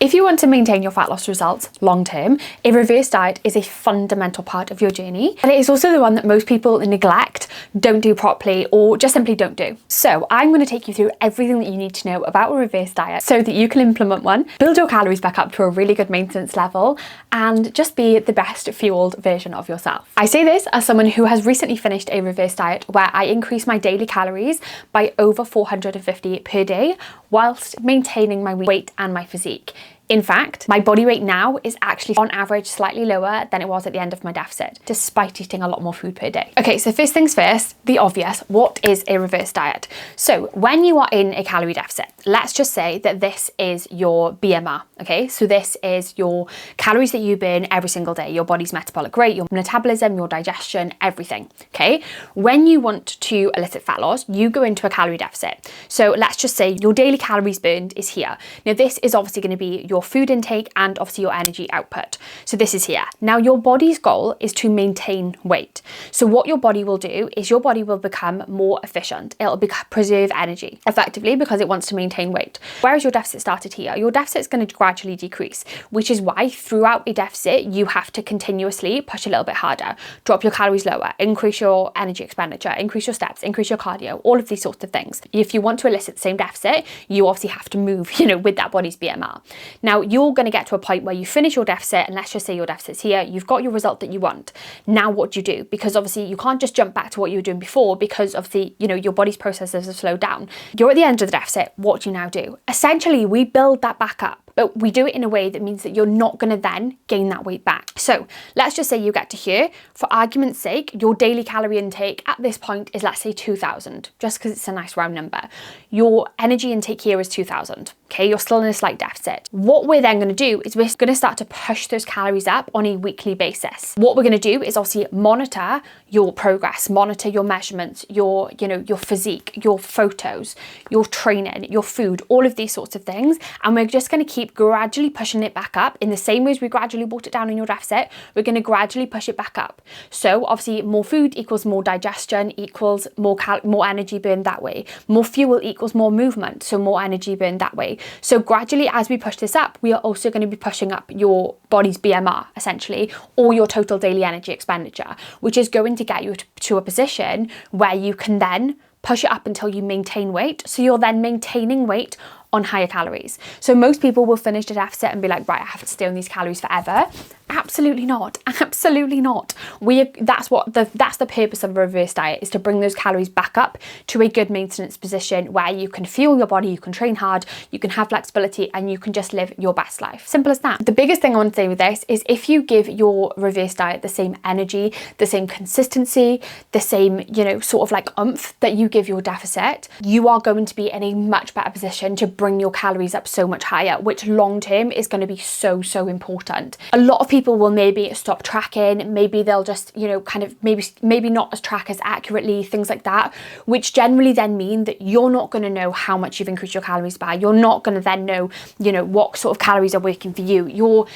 If you want to maintain your fat loss results long term, a reverse diet is a fundamental part of your journey. And it is also the one that most people neglect, don't do properly, or just simply don't do. So I'm going to take you through everything that you need to know about a reverse diet so that you can implement one, build your calories back up to a really good maintenance level, and just be the best fueled version of yourself. I say this as someone who has recently finished a reverse diet where I increased my daily calories by over 450 per day whilst maintaining my weight and my physique. In fact, my body weight now is actually on average slightly lower than it was at the end of my deficit, despite eating a lot more food per day. Okay, so first things first, the obvious, what is a reverse diet? So when you are in a calorie deficit, let's just say that this is your BMR, okay? So this is your calories that you burn every single day, your body's metabolic rate, your metabolism, your digestion, everything, okay? When you want to elicit fat loss, you go into a calorie deficit. So let's just say your daily calories burned is here. Now this is obviously going to be your food intake and obviously your energy output. So this is here. Now your body's goal is to maintain weight. So what your body will do is your body will become more efficient. It'll preserve energy effectively because it wants to maintain weight. Whereas your deficit started here, your deficit is going to gradually decrease, which is why throughout a deficit, you have to continuously push a little bit harder, drop your calories lower, increase your energy expenditure, increase your steps, increase your cardio, all of these sorts of things. If you want to elicit the same deficit, you obviously have to move, with that body's BMR. Now you're going to get to a point where you finish your deficit, and let's just say your deficit's here, you've got your result that you want. Now what do you do? Because obviously you can't just jump back to what you were doing before because of the, your body's processes have slowed down. You're at the end of the deficit, what do you now do? Essentially, we build that back up. But we do it in a way that means that you're not going to then gain that weight back. So let's just say you get to here. For argument's sake, your daily calorie intake at this point is, let's say, 2,000, just because it's a nice round number. Your energy intake here is 2,000. Okay, you're still in a slight deficit. What we're then going to do is we're going to start to push those calories up on a weekly basis. What we're going to do is obviously monitor your progress, monitor your measurements, your physique, your photos, your training, your food, all of these sorts of things. And we're just going to keep gradually pushing it back up in the same way as we gradually brought it down in your deficit. We're going to gradually push it back up. So obviously more food equals more digestion equals more energy burned that way. More fuel equals more movement, so more energy burned that way. So gradually as we push this up, we are also going to be pushing up your body's BMR essentially, or your total daily energy expenditure, which is going to get you to a position where you can then push it up until you maintain weight. So you're then maintaining weight on higher calories. So most people will finish the deficit and be like, right, I have to stay on these calories forever. Absolutely not. Absolutely not. That's the purpose of a reverse diet, is to bring those calories back up to a good maintenance position where you can fuel your body, you can train hard, you can have flexibility, and you can just live your best life. Simple as that. The biggest thing I want to say with this is if you give your reverse diet the same energy, the same consistency, the same, sort of like oomph that you give your deficit, you are going to be in a much better position to bring your calories up so much higher, which long term is going to be so important. A lot of people will maybe stop tracking, maybe they'll just maybe not track as accurately, things like that, which generally then mean that you're not going to know how much you've increased your calories by. You're not going to then know what sort of calories are working for you. You're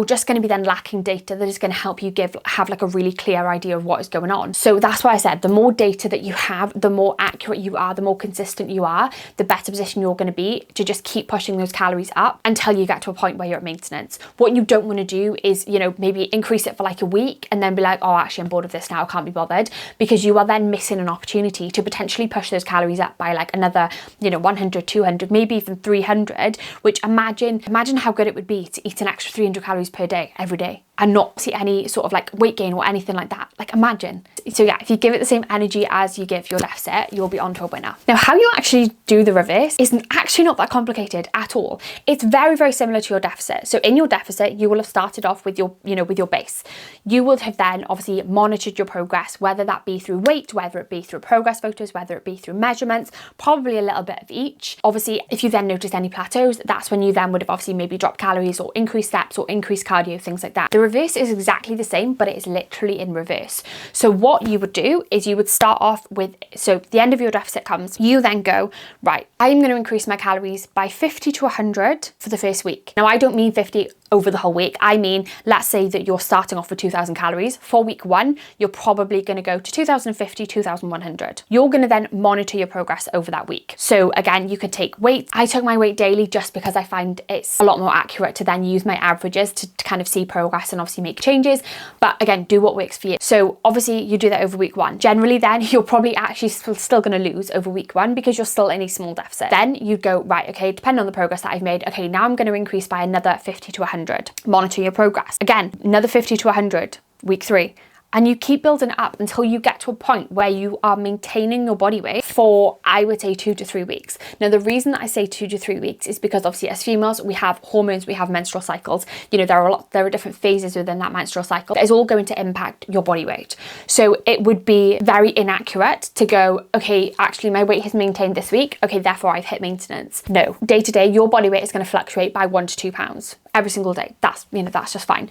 just going to be then lacking data that is going to help you have like a really clear idea of what is going on. So that's why I said the more data that you have, the more accurate you are, the more consistent you are, the better position you're going to be to just keep pushing those calories up until you get to a point where you're at maintenance. What you don't want to do is, maybe increase it for like a week and then be like, oh, actually I'm bored of this now, I can't be bothered, because you are then missing an opportunity to potentially push those calories up by like another, 100, 200, maybe even 300, which imagine how good it would be to eat an extra 300 calories per day every day and not see any sort of like weight gain or anything like that. Like imagine. So yeah, if you give it the same energy as you give your deficit, you'll be onto a winner. Now, how you actually do the reverse is actually not that complicated at all. It's very, very similar to your deficit. So in your deficit, you will have started off with your, with your base. You will have then obviously monitored your progress, whether that be through weight, whether it be through progress photos, whether it be through measurements, probably a little bit of each. Obviously, if you then noticed any plateaus, that's when you then would have obviously maybe dropped calories or increased steps or increased cardio, things like that. The reverse is exactly the same, but it is literally in reverse. So what you would do is you would start off with, so the end of your deficit comes, you then go, right, I'm going to increase my calories by 50 to 100 for the first week. Now, I don't mean 50 over the whole week. I mean, let's say that you're starting off with 2,000 calories. For week 1, you're probably going to go to 2,050, 2,100. You're going to then monitor your progress over that week. So again, you could take weight. I took my weight daily just because I find it's a lot more accurate to then use my averages to kind of see progress and obviously make changes. But again, do what works for you. So obviously you do that over week 1. Generally then you're probably actually still going to lose over week 1 because you're still in a small deficit. Then you go, right, okay, depending on the progress that I've made, okay, now I'm going to increase by another 50 to 100. Monitor your progress. Again, another 50 to 100, week 3. And you keep building it up until you get to a point where you are maintaining your body weight for, I would say, 2 to 3 weeks. Now, the reason that I say 2 to 3 weeks is because obviously as females, we have hormones, we have menstrual cycles. You know, there are different phases within that menstrual cycle. That is all going to impact your body weight. So it would be very inaccurate to go, okay, actually my weight has maintained this week. Okay, therefore I've hit maintenance. No, day to day, your body weight is going to fluctuate by 1 to 2 pounds every single day. That's just fine.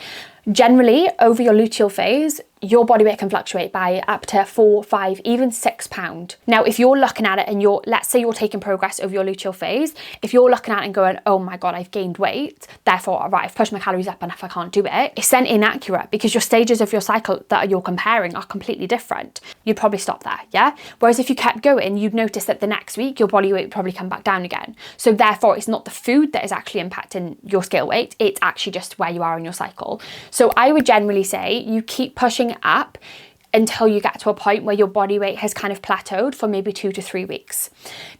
Generally, over your luteal phase, your body weight can fluctuate by up to 4, 5, even 6 pounds. Now, if you're looking at it and let's say you're taking progress over your luteal phase, if you're looking at it and going, oh my God, I've gained weight, therefore, right, I've pushed my calories up enough, I can't do it, it's then inaccurate because your stages of your cycle that you're comparing are completely different. You'd probably stop there, yeah? Whereas if you kept going, you'd notice that the next week, your body weight would probably come back down again. So therefore, it's not the food that is actually impacting your scale weight, it's actually just where you are in your cycle. So I would generally say you keep pushing up until you get to a point where your body weight has kind of plateaued for maybe 2 to 3 weeks.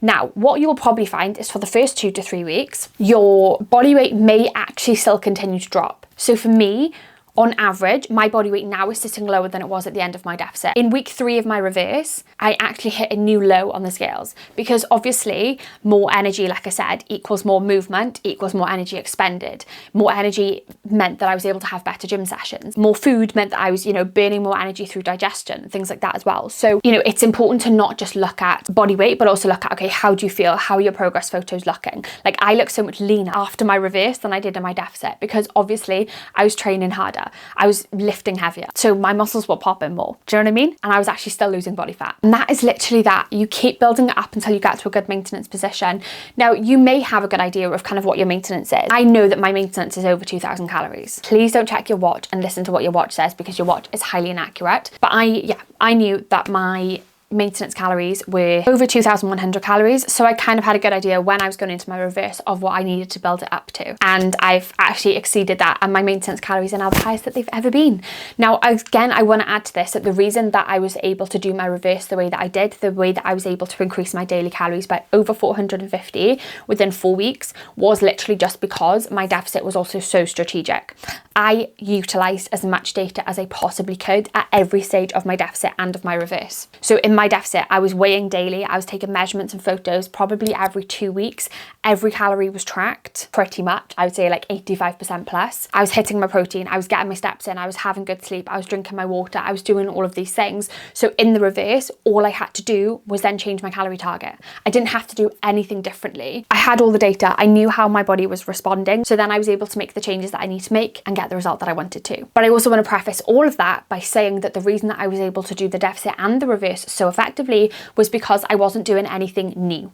Now, what you'll probably find is for the first 2 to 3 weeks, your body weight may actually still continue to drop. So for me, on average, my body weight now is sitting lower than it was at the end of my deficit. In week 3 of my reverse, I actually hit a new low on the scales because obviously more energy, like I said, equals more movement, equals more energy expended. More energy meant that I was able to have better gym sessions. More food meant that I was, burning more energy through digestion, things like that as well. So, it's important to not just look at body weight, but also look at, okay, how do you feel? How are your progress photos looking? Like I look so much leaner after my reverse than I did in my deficit because obviously I was training harder. I was lifting heavier. So my muscles were popping more. Do you know what I mean? And I was actually still losing body fat. And that is literally that. You keep building it up until you get to a good maintenance position. Now, you may have a good idea of kind of what your maintenance is. I know that my maintenance is over 2,000 calories. Please don't check your watch and listen to what your watch says because your watch is highly inaccurate. But I knew that my maintenance calories were over 2,100 calories. So I kind of had a good idea when I was going into my reverse of what I needed to build it up to. And I've actually exceeded that and my maintenance calories are now the highest that they've ever been. Now, again, I want to add to this that the reason that I was able to do my reverse the way that I did, the way that I was able to increase my daily calories by over 450 within 4 weeks was literally just because my deficit was also so strategic. I utilised as much data as I possibly could at every stage of my deficit and of my reverse. So in my deficit, I was weighing daily, I was taking measurements and photos probably every 2 weeks. Every calorie was tracked pretty much, I would say like 85% plus. I was hitting my protein, I was getting my steps in, I was having good sleep, I was drinking my water, I was doing all of these things. So in the reverse, all I had to do was then change my calorie target. I didn't have to do anything differently. I had all the data, I knew how my body was responding, so then I was able to make the changes that I need to make and get the result that I wanted to. But I also want to preface all of that by saying that the reason that I was able to do the deficit and the reverse so effectively was because I wasn't doing anything new.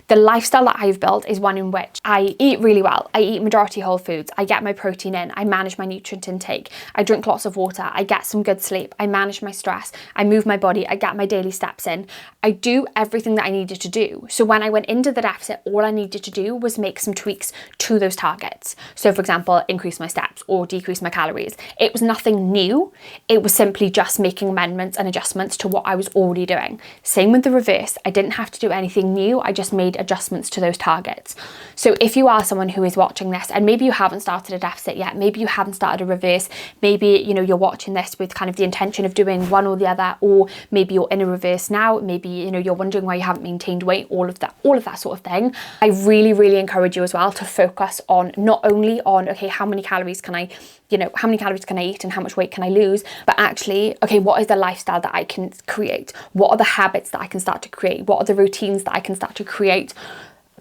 The lifestyle that I've built is one in which I eat really well. I eat majority whole foods. I get my protein in. I manage my nutrient intake. I drink lots of water. I get some good sleep. I manage my stress. I move my body. I get my daily steps in. I do everything that I needed to do. So when I went into the deficit, all I needed to do was make some tweaks to those targets. So for example, increase my steps or decrease my calories. It was nothing new. It was simply just making amendments and adjustments to what I was already doing. Same with the reverse. I didn't have to do anything new. I just made adjustments to those targets. So if you are someone who is watching this and maybe you haven't started a deficit yet, maybe you haven't started a reverse, maybe you're watching this with kind of the intention of doing one or the other, or maybe you're in a reverse now, maybe you're wondering why you haven't maintained weight, all of that sort of thing. I really encourage you as well to focus on not only on, okay, how many calories can I eat and how much weight can I lose, but actually, okay, what is the lifestyle that I can create? What are the habits that I can start to create? What are the routines that I can start to create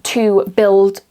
to build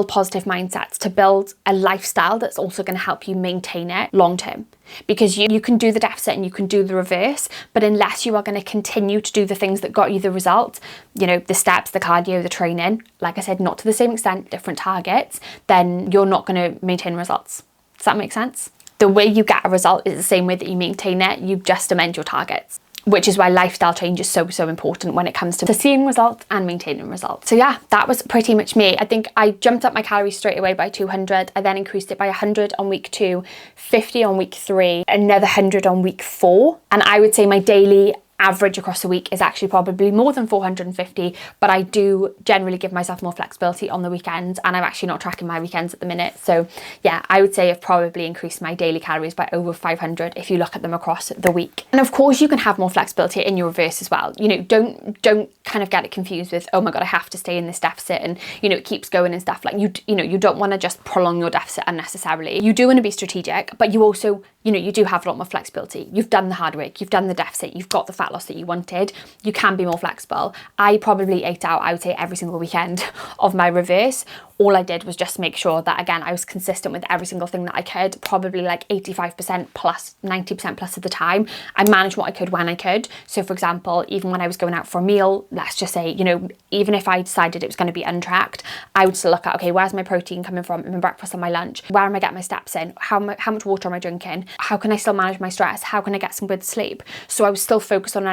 positive mindsets, to build a lifestyle that's also going to help you maintain it long term? Because you can do the deficit and you can do the reverse, but unless you are going to continue to do the things that got you the result, the steps, the cardio, the training, like I said, not to the same extent, different targets, then you're not going to maintain results. Does that make sense? The way you get a result is the same way that you maintain it. You just amend your targets, which is why lifestyle change is so important when it comes to seeing results and maintaining results. So yeah, that was pretty much me. I think I jumped up my calories straight away by 200. I then increased it by 100 on week 2, 50 on week 3, another 100 on week 4. And I would say my daily average across the week is actually probably more than 450, but I do generally give myself more flexibility on the weekends, and I'm actually not tracking my weekends at the minute. So yeah, I would say I've probably increased my daily calories by over 500 if you look at them across the week. And of course you can have more flexibility in your reverse as well. You know, don't kind of get it confused with, oh my God, I have to stay in this deficit and, you know, it keeps going and stuff. Like you know, you don't want to just prolong your deficit unnecessarily. You do want to be strategic, but you also, you know, you do have a lot more flexibility. You've done the hard work, you've done the deficit, you've got the fat loss that you wanted. You can be more flexible. I probably ate out, I would say, every single weekend of my reverse. All I did was just make sure that, again, I was consistent with every single thing that I could, probably like 85% plus, 90% plus of the time. I managed what I could when I could. So for example, even when I was going out for a meal, let's just say, you know, even if I decided it was going to be untracked, I would still look at, okay, where's my protein coming from in my breakfast and my lunch? Where am I getting my steps in? How much water am I drinking? How can I still manage my stress? How can I get some good sleep? So I was still focused on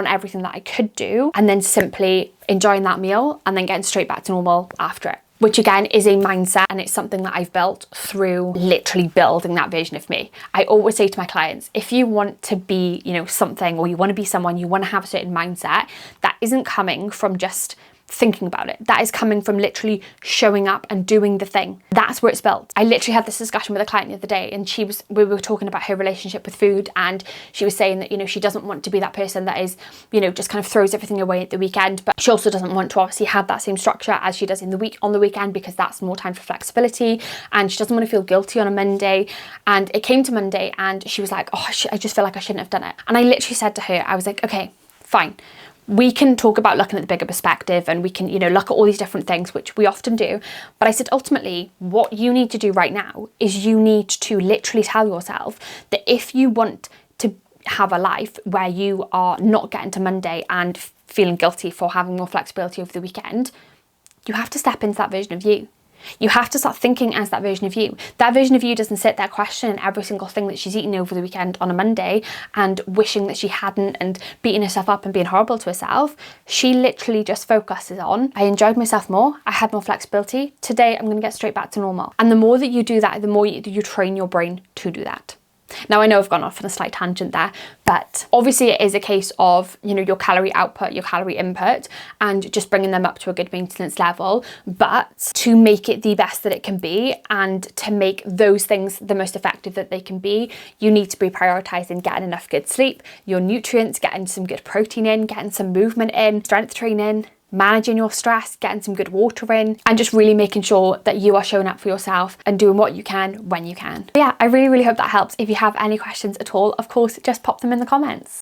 everything that I could do, and then simply enjoying that meal and then getting straight back to normal after it. Which again is a mindset, and it's something that I've built through literally building that version of me. I always say to my clients, if you want to be, you know, something, or you want to be someone, you want to have a certain mindset, that isn't coming from just thinking about it. That is coming from literally showing up and doing the thing. That's where it's built. I literally had this discussion with a client the other day, and we were talking about her relationship with food, and she was saying that, you know, she doesn't want to be that person that is, you know, just kind of throws everything away at the weekend, but she also doesn't want to obviously have that same structure as she does on the weekend, because that's more time for flexibility, and she doesn't want to feel guilty on a Monday. And it came to Monday and she was like, oh, I just feel like I shouldn't have done it. And I literally said to her, I was like, okay, fine. We can talk about looking at the bigger perspective, and we can, you know, look at all these different things, which we often do. But I said, ultimately, what you need to do right now is you need to literally tell yourself that if you want to have a life where you are not getting to Monday and feeling guilty for having more flexibility over the weekend, you have to step into that version of you. You have to start thinking as that version of you. That version of you doesn't sit there questioning every single thing that she's eaten over the weekend on a Monday and wishing that she hadn't and beating herself up and being horrible to herself. She literally just focuses on, I enjoyed myself more, I had more flexibility, today I'm going to get straight back to normal. And the more that you do that, the more you train your brain to do that. Now, I know I've gone off on a slight tangent there, but obviously it is a case of, you know, your calorie output, your calorie input, and just bringing them up to a good maintenance level. But to make it the best that it can be, and to make those things the most effective that they can be, you need to be prioritizing getting enough good sleep, your nutrients, getting some good protein in, getting some movement in, strength training, managing your stress, getting some good water in, and just really making sure that you are showing up for yourself and doing what you can when you can. But yeah, I really hope that helps. If you have any questions at all, of course, just pop them in the comments.